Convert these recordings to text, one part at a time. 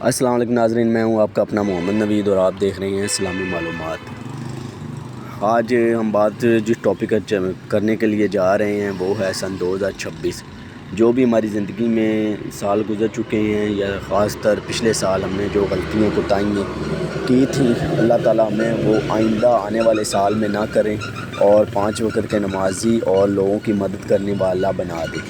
السلام علیکم ناظرین، میں ہوں آپ کا اپنا محمد نوید اور آپ دیکھ رہے ہیں اسلامی معلومات۔ آج ہم بات جس ٹاپک کرنے کے لیے جا رہے ہیں وہ ہے سن 2026۔ جو بھی ہماری زندگی میں سال گزر چکے ہیں یا خاص طر پچھلے سال ہم نے جو غلطیوں کوتاہیاں کی تھیں، اللہ تعالیٰ ہمیں وہ آئندہ آنے والے سال میں نہ کریں اور 5 وقت کے نمازی اور لوگوں کی مدد کرنے والا بنا دے۔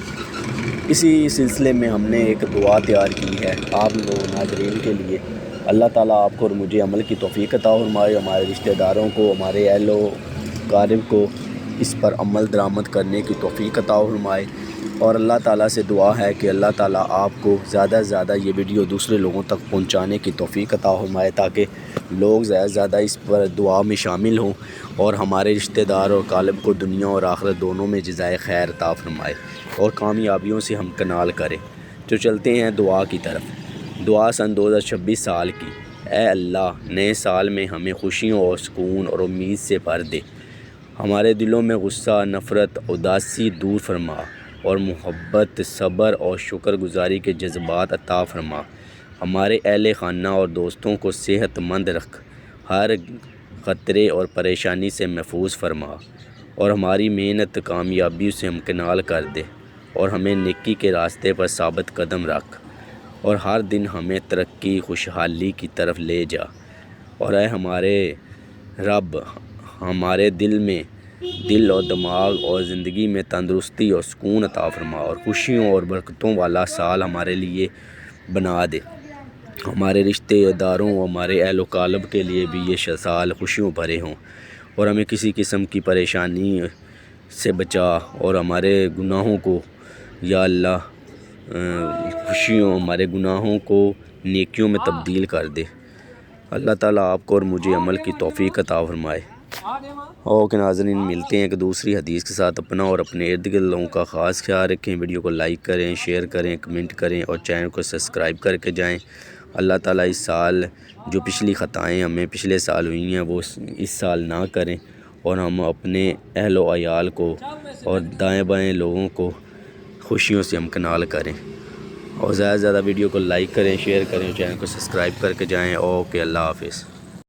اسی سلسلے میں ہم نے ایک دعا تیار کی ہے آپ لوگ ناظرین کے لیے۔ اللہ تعالیٰ آپ کو اور مجھے عمل کی توفیق عطا فرمائے، ہمارے رشتہ داروں کو، ہمارے اہل و اقارب کو اس پر عمل درآمد کرنے کی توفیق عطا فرمائے۔ اور اللہ تعالیٰ سے دعا ہے کہ اللہ تعالیٰ آپ کو زیادہ سے زیادہ یہ ویڈیو دوسرے لوگوں تک پہنچانے کی توفیق عطا فرمائے تاکہ لوگ زیادہ سے زیادہ اس پر دعا میں شامل ہوں اور ہمارے رشتہ دار اور اقارب کو دنیا اور آخرت دونوں میں جزائے خیر عطا فرمائے اور کامیابیوں سے ہمکنال کرے۔ تو چلتے ہیں دعا کی طرف۔ دعا سن 2026 سال کی۔ اے اللہ، نئے سال میں ہمیں خوشیوں اور سکون اور امید سے بھر دے۔ ہمارے دلوں میں غصہ، نفرت، اداسی دور فرما اور محبت، صبر اور شکر گزاری کے جذبات عطا فرما۔ ہمارے اہل خانہ اور دوستوں کو صحت مند رکھ، ہر خطرے اور پریشانی سے محفوظ فرما اور ہماری محنت کامیابی سے ہمکنال کر دے اور ہمیں نیکی کے راستے پر ثابت قدم رکھ اور ہر دن ہمیں ترقی خوشحالی کی طرف لے جا۔ اور اے ہمارے رب، ہمارے دل اور دماغ اور زندگی میں تندرستی اور سکون عطا فرما اور خوشیوں اور برکتوں والا سال ہمارے لیے بنا دے۔ ہمارے رشتہ داروں اور ہمارے اہل و اقارب کے لیے بھی یہ سال خوشیوں بھرے ہوں اور ہمیں کسی قسم کی پریشانی سے بچا اور ہمارے گناہوں کو یا اللہ ہمارے گناہوں کو نیکیوں میں تبدیل کر دے۔ اللہ تعالیٰ آپ کو اور مجھے عمل کی توفیق عطا فرمائے۔ اوکے ناظرین، ملتے ہیں ایک دوسری حدیث کے ساتھ۔ اپنا اور اپنے ارد گرد لوگوں کا خاص خیال رکھیں۔ ویڈیو کو لائک کریں، شیئر کریں، کمنٹ کریں اور چینل کو سبسکرائب کر کے جائیں۔ اللہ تعالیٰ اس سال جو پچھلی خطائیں ہمیں پچھلے سال ہوئی ہیں وہ اس سال نہ کریں اور ہم اپنے اہل و عیال کو اور دائیں بائیں لوگوں کو خوشیوں سے ہمکنال کریں اور زیادہ سے زیادہ ویڈیو کو لائک کریں، شیئر کریں اور چینل کو سبسکرائب کر کے جائیں۔ اوکے، اللہ حافظ۔